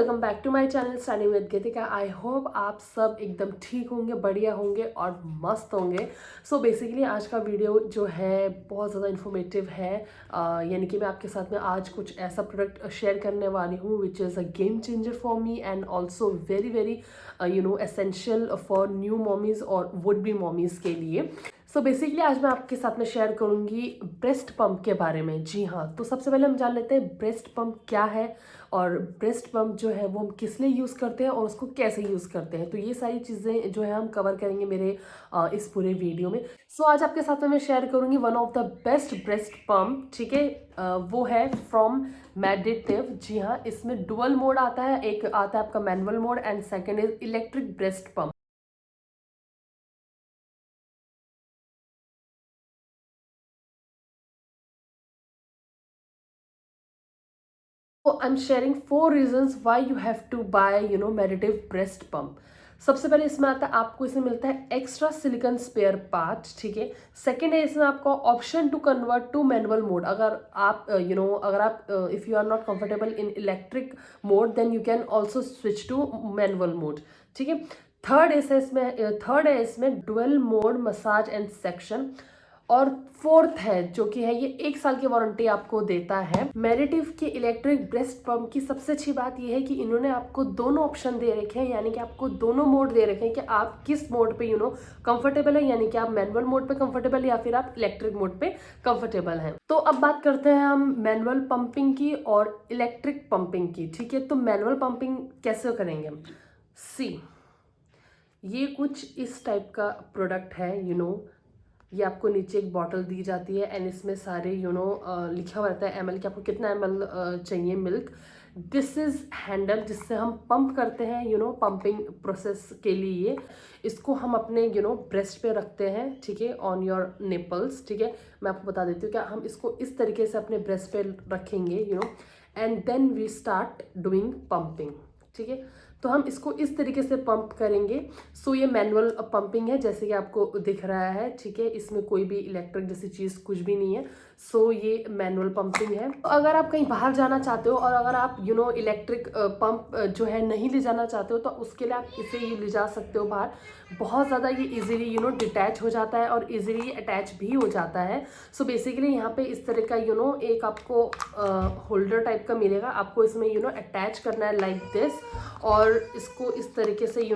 Welcome back to my channel studying with Geetika. I hope आप सब एकदम ठीक होंगे, बढ़िया होंगे और मस्त होंगे। सो बेसिकली आज का वीडियो जो है बहुत ज़्यादा इन्फॉर्मेटिव है। यानी कि मैं आपके साथ में आज कुछ ऐसा प्रोडक्ट शेयर करने वाली हूँ which is a game changer for me and also very very essential for new mommies और वुड बी मॉमीज़ के लिए। सो बेसिकली आज मैं आपके साथ में शेयर करूंगी ब्रेस्ट पंप के बारे में। जी हाँ, तो सबसे पहले हम जान लेते हैं ब्रेस्ट पंप क्या है और ब्रेस्ट पंप जो है वो हम किस लिए यूज़ करते हैं और उसको कैसे यूज़ करते हैं। तो ये सारी चीज़ें जो है हम कवर करेंगे मेरे इस पूरे वीडियो में। सो आज आपके साथ में मैं शेयर करूंगी one of the best breast pump. ठीक है, वो है फ्रॉम मेडिटिव। जी हाँ, इसमें डुअल मोड आता है, एक आता है आपका manual mode and second is electric breast pump. So I'm sharing 4 reasons why you have to buy Meditive breast pump. सबसे पहले इसमें आता है, आपको इसमें मिलता है एक्स्ट्रा सिलिकॉन स्पेयर पार्ट। ठीक है, सेकेंड है इसमें आपको option to convert to manual mode. अगर आप अगर आप if you are not comfortable in electric mode then you can also switch to manual mode. ठीक है, थर्ड है इसमें dual mode massage and suction. और फोर्थ है जो कि है ये 1 साल की वारंटी आपको देता है। मेडिटिव के इलेक्ट्रिक ब्रेस्ट पंप की सबसे अच्छी बात ये है कि इन्होंने आपको दोनों ऑप्शन दे रखे हैं, यानी कि आपको दोनों मोड दे रखे हैं कि आप किस मोड पे कंफर्टेबल है, यानी कि आप मैनुअल मोड पे कंफर्टेबल या फिर आप इलेक्ट्रिक मोड पे कंफर्टेबल हैं। तो अब बात करते हैं हम मैनुअल पंपिंग की और इलेक्ट्रिक पंपिंग की। ठीक है, तो मैनुअल पंपिंग कैसे करेंगे हम? सी, ये कुछ इस टाइप का प्रोडक्ट है। ये आपको नीचे एक बॉटल दी जाती है एंड इसमें सारे लिखा हुआ रहता है एमएल कि आपको कितना एमएल चाहिए मिल्क। दिस इज हैंडल जिससे हम पंप करते हैं पंपिंग प्रोसेस के लिए। इसको हम अपने ब्रेस्ट पे रखते हैं। ठीक है, ऑन योर निपल्स। ठीक है, मैं आपको बता देती हूँ क्या हम इसको इस तरीके से अपने ब्रेस्ट पे रखेंगे and then we start doing pumping. ठीक है, तो हम इसको इस तरीके से पंप करेंगे। सो ये मैनुअल पंपिंग है जैसे कि आपको दिख रहा है। ठीक है, इसमें कोई भी इलेक्ट्रिक जैसी चीज़ कुछ भी नहीं है। सो ये मैनुअल पंपिंग है। तो अगर आप कहीं बाहर जाना चाहते हो और अगर आप इलेक्ट्रिक पंप जो है नहीं ले जाना चाहते हो तो उसके लिए आप इसे ये ले जा सकते हो बाहर। बहुत ज़्यादा ये इजीली डिटैच हो जाता है और इजीली अटैच भी हो जाता है। सो बेसिकली यहाँ पे इस तरह का एक आपको होल्डर टाइप का मिलेगा। आपको इसमें अटैच करना है लाइक दिस और इसको इस तरीके से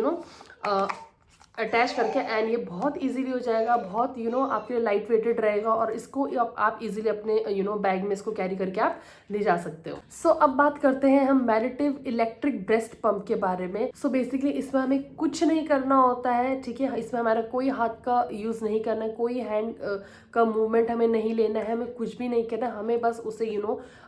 अटैच करके एंड ये बहुत इजीली हो जाएगा। बहुत आपके लिए लाइट वेटेड रहेगा और इसको आप इजीली अपने बैग में इसको कैरी करके आप ले जा सकते हो। सो अब बात करते हैं हम मेडिटिव इलेक्ट्रिक ब्रेस्ट पंप के बारे में। सो बेसिकली इसमें हमें कुछ नहीं करना होता है। ठीक है, इसमें हमारा कोई हाथ का यूज़ नहीं करना है, कोई हैंड का मूवमेंट हमें नहीं लेना है, हमें कुछ भी नहीं करना है। हमें बस उसे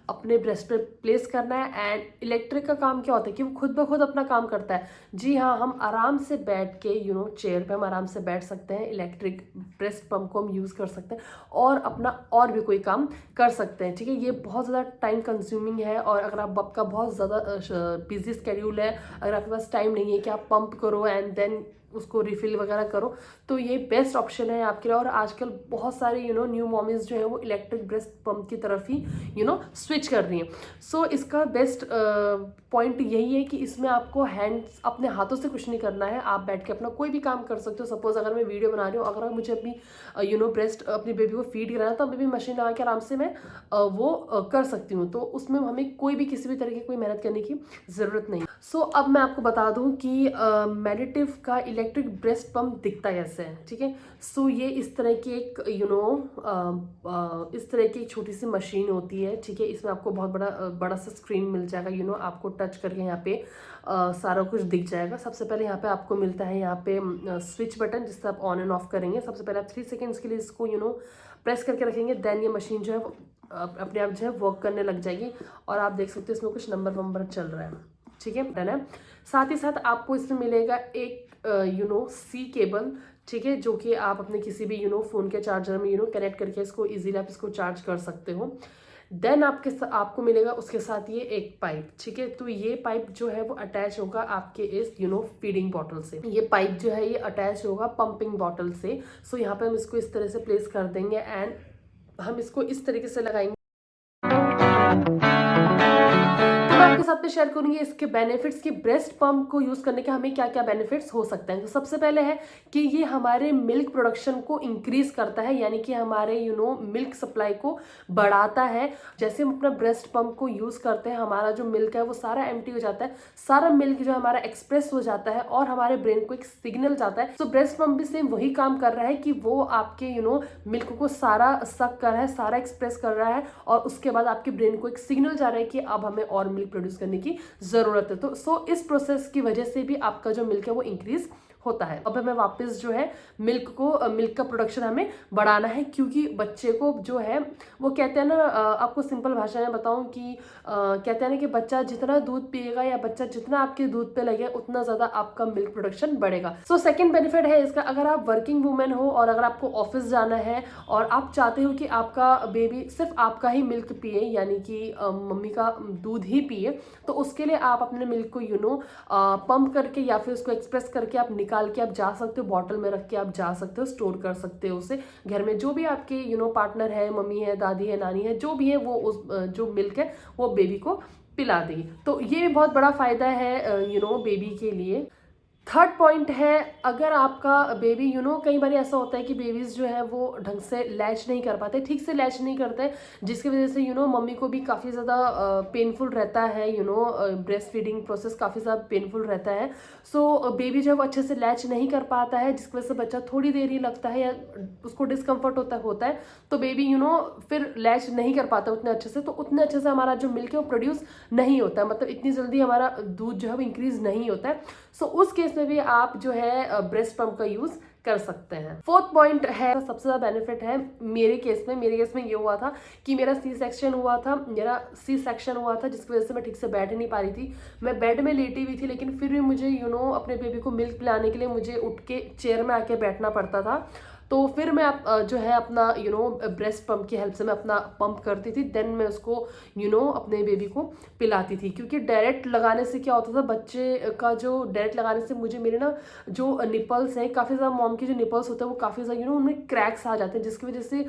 अपने ब्रेस्ट पे प्लेस करना है। एंड इलेक्ट्रिक का काम क्या होता है कि वो खुद ब खुद अपना काम करता है। जी हाँ, हम आराम से बैठ के चेयर पे हम आराम से बैठ सकते हैं, इलेक्ट्रिक ब्रेस्ट पंप को हम यूज़ कर सकते हैं और अपना और भी कोई काम कर सकते हैं। ठीक है, ये बहुत ज़्यादा टाइम कंज्यूमिंग है और अगर आपका बहुत ज़्यादा बिजी स्केड्यूल है, अगर आपके पास टाइम नहीं है कि आप पंप करो एंड देन उसको रिफिल वगैरह करो, तो ये बेस्ट ऑप्शन है आपके लिए। और आजकल बहुत सारे न्यू मॉमीज जो है वो इलेक्ट्रिक ब्रेस्ट पंप की तरफ ही स्विच कर रही हैं। सो इसका बेस्ट पॉइंट यही है कि इसमें आपको हैंड्स अपने हाथों से कुछ नहीं करना है, आप बैठ के अपना कोई भी काम कर सकते हो। सपोज अगर मैं वीडियो बना रही हूँ, अगर मुझे अपनी ब्रेस्ट अपनी बेबी को फीड कराना है तो बेबी मशीन लगा के आराम से मैं वो कर सकती हूँ। तो उसमें हमें कोई भी किसी भी तरह की कोई मेहनत करने की ज़रूरत नहीं। सो अब मैं आपको बता दूं कि मेडिटिव का इलेक्ट्रिक ब्रेस्ट पंप दिखता कैसे है। ठीक है, सो ये इस तरह की एक इस तरह की एक छोटी सी मशीन होती है। ठीक है, इसमें आपको बहुत बड़ा सा स्क्रीन मिल जाएगा। आपको टच करके यहाँ पे सारा कुछ दिख जाएगा। सबसे पहले यहाँ पे आपको मिलता है यहाँ पे स्विच बटन जिससे आप ऑन एंड ऑफ करेंगे। सबसे पहले आप 3 सेकेंड्स के लिए इसको प्रेस करके रखेंगे, देन ये मशीन जो है अपने आप जो है वर्क करने लग जाएगी और आप देख सकते हो इसमें कुछ नंबर चल रहा है। ठीक है, डन है। साथ ही साथ आपको इसमें मिलेगा एक सी केबल। ठीक है, जो कि आप अपने किसी भी फोन के चार्जर में कनेक्ट करके इसको इजीली आप इसको चार्ज कर सकते हो। देन आपको मिलेगा उसके साथ ये एक पाइप। ठीक है, तो ये पाइप जो है वो अटैच होगा आपके इस फीडिंग बॉटल से। ये पाइप जो है ये अटैच होगा पंपिंग बॉटल से। सो यहाँ पे हम इसको इस तरह से प्लेस कर देंगे एंड हम इसको इस तरीके से लगाएंगे। आपके साथ में शेयर करूंगी इसके बेनिफिट्स कि ब्रेस्ट पंप को यूज करने के हमें क्या क्या बेनिफिट्स हो सकते हैं। तो सबसे पहले है कि ये हमारे मिल्क प्रोडक्शन को इंक्रीज करता है, यानी कि हमारे मिल्क सप्लाई को बढ़ाता है। जैसे हम अपना ब्रेस्ट पंप को यूज करते हैं, हमारा जो मिल्क है वो सारा एम्प्टी हो जाता है, सारा मिल्क जो हमारा एक्सप्रेस हो जाता है और हमारे ब्रेन को एक सिग्नल जाता है। तो ब्रेस्ट पंप भी सेम वही काम कर रहा है कि वो आपके मिल्क को सारा सक कर रहा है, सारा एक्सप्रेस कर रहा है और उसके बाद आपके ब्रेन को एक सिग्नल जा रहा है कि अब हमें और मिल्क प्रोड्यूस करने की जरूरत है। तो इस प्रोसेस की वजह से भी आपका जो मिल्क है वो इंक्रीज होता है। अब हमें वापस जो है मिल्क का प्रोडक्शन हमें बढ़ाना है, क्योंकि बच्चे को जो है वो कहते हैं ना, आपको सिंपल भाषा में बताऊं कि कहते हैं ना कि बच्चा जितना दूध पिएगा या बच्चा जितना आपके दूध पे लगे उतना ज्यादा आपका मिल्क प्रोडक्शन बढ़ेगा। सो सेकंड बेनिफिट है इसका, अगर आप वर्किंग वुमेन हो और अगर आपको ऑफिस जाना है और आप चाहते हो कि आपका बेबी सिर्फ आपका ही मिल्क पिए, यानी कि मम्मी का दूध ही पिए, तो उसके लिए आप अपने मिल्क को पंप करके या फिर उसको एक्सप्रेस करके आप निकाल के आप जा सकते हो, बॉटल में रख के आप जा सकते हो, स्टोर कर सकते हो उसे घर में। जो भी आपके पार्टनर है, मम्मी है, दादी है, नानी है, जो भी है, वो उस जो मिल्क है वो बेबी को पिला देगी। तो ये भी बहुत बड़ा फायदा है बेबी के लिए। थर्ड पॉइंट है, अगर आपका बेबी कई बार ऐसा होता है कि बेबीज जो है वो ढंग से लैच नहीं कर पाते, ठीक से लैच नहीं करते, जिसकी वजह से मम्मी को भी काफ़ी ज़्यादा पेनफुल रहता है, ब्रेस्ट फीडिंग प्रोसेस काफ़ी ज़्यादा पेनफुल रहता है। सो बेबी जो है वो अच्छे से लैच नहीं कर पाता है, जिसकी वजह से बच्चा थोड़ी देर ही लगता है या उसको डिस्कम्फर्ट होता है, तो बेबी फिर लैच नहीं कर पाता उतने अच्छे से, तो उतने अच्छे से हमारा जो मिल्क है वो प्रोड्यूस नहीं होता है, मतलब इतनी जल्दी हमारा दूध जो है वो इंक्रीज नहीं होता है। सो उस केस में भी आप जो है ब्रेस्ट पंप का यूज कर सकते हैं। फोर्थ पॉइंट है, सबसे ज्यादा बेनिफिट है मेरे केस में ये हुआ था कि मेरा सी सेक्शन हुआ था, जिसकी वजह से मैं ठीक से बैठ नहीं पा रही थी। मैं बेड में लेटी हुई थी, लेकिन फिर भी मुझे अपने बेबी को मिल्क पिलाने के लिए मुझे उठ के चेयर में आके बैठना पड़ता था। तो फिर मैं जो है अपना ब्रेस्ट पंप की हेल्प से मैं अपना पंप करती थी, देन मैं उसको अपने बेबी को पिलाती थी। क्योंकि डायरेक्ट लगाने से क्या होता था, बच्चे का जो डायरेक्ट लगाने से मुझे मेरे ना जो निपल्स हैं, काफ़ी ज़्यादा मॉम के जो निपल्स होते हैं वो काफ़ी ज़्यादा उनमें क्रैक्स आ जाते हैं, जिसकी वजह से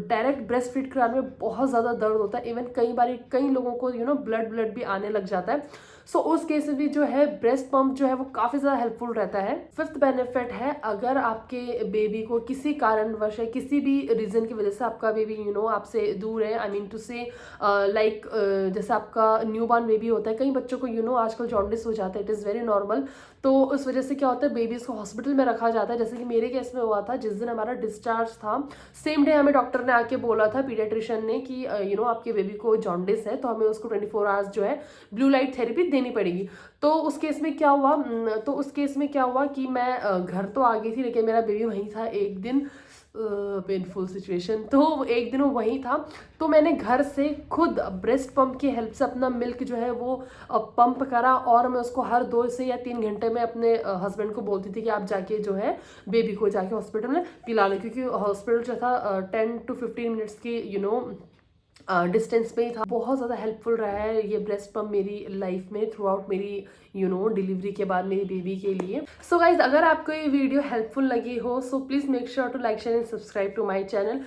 डायरेक्ट ब्रेस्ट फीड कराने में बहुत ज़्यादा दर्द होता है। इवन कई लोगों को ब्लड भी आने लग जाता है। सो उस केस में भी जो है ब्रेस्ट पंप जो है वो काफ़ी ज़्यादा हेल्पफुल रहता है। फिफ्थ बेनिफिट है, अगर आपके बेबी को किसी कारणवश, किसी भी रीजन की वजह से आपका बेबी आपसे दूर है, आई मीन टू से लाइक जैसे आपका न्यूबॉर्न बेबी होता है, कई बच्चों को आजकल जॉन्डिस हो जाता है, इट इज़ वेरी नॉर्मल। तो उस वजह से क्या होता है, बेबीज को हॉस्पिटल में रखा जाता है। जैसे कि मेरे केस में हुआ था, जिस दिन हमारा डिस्चार्ज था सेम डे हमें डॉक्टर ने आके बोला था, पीडियाट्रिशियन ने, कि आपके बेबी को जॉन्डिस है, तो हमें उसको 24 आवर्स जो है ब्लू लाइट थेरेपी देनी पड़ेगी। तो उस केस में क्या हुआ कि मैं घर तो आ गई थी, लेकिन मेरा बेबी वहीं था एक दिन, पेनफुल सिचुएशन। तो एक दिन वो वहीं था, तो मैंने घर से खुद ब्रेस्ट पंप की हेल्प से अपना मिल्क जो है वो पंप करा, और मैं उसको हर 2 से या 3 घंटे में अपने हस्बैंड को बोलती थी कि आप जाके जो है बेबी को जाके हॉस्पिटल में पिला लो, क्योंकि हॉस्पिटल जो था 10 to 15 मिनट्स की डिस्टेंस पे ही था। बहुत ज़्यादा हेल्पफुल रहा है ये ब्रेस्ट पंप मेरी लाइफ में थ्रू आउट मेरी डिलीवरी के बाद मेरी बेबी के लिए। सो गाइज, अगर आपको ये वीडियो हेल्पफुल लगी हो, so please make sure to like, share and subscribe to my channel.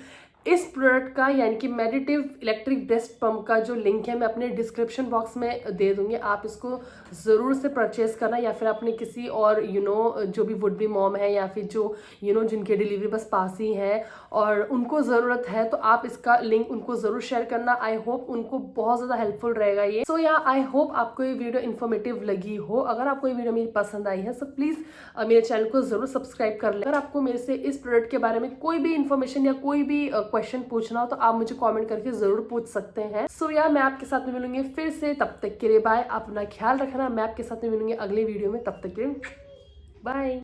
इस प्रोडक्ट का, यानी कि मेडिटिव इलेक्ट्रिक ब्रेस्ट पंप का जो लिंक है मैं अपने डिस्क्रिप्शन बॉक्स में दे दूंगी, आप इसको ज़रूर से परचेज करना, या फिर अपने किसी और जो भी वुड बी मॉम है, या फिर जो जिनके डिलीवरी बस पास ही है और उनको ज़रूरत है, तो आप इसका लिंक उनको ज़रूर शेयर करना। आई होप उनको बहुत ज़्यादा हेल्पफुल रहेगा ये। सो या आई होप आपको ये वीडियो इन्फॉर्मेटिव लगी हो। अगर आपको ये वीडियो मेरी पसंद आई है, सो प्लीज़ मेरे चैनल को ज़रूर सब्सक्राइब कर लें। अगर आपको मेरे से इस प्रोडक्ट के बारे में कोई भी इन्फॉर्मेशन या कोई भी क्वेश्चन पूछना हो, तो आप मुझे कमेंट करके जरूर पूछ सकते हैं। सो या मैं आपके साथ में मिलूंगी फिर से, तब तक के लिए बाय। अपना ख्याल रखना, मैं आपके साथ में मिलूंगी अगले वीडियो में, तब तक के लिए बाय।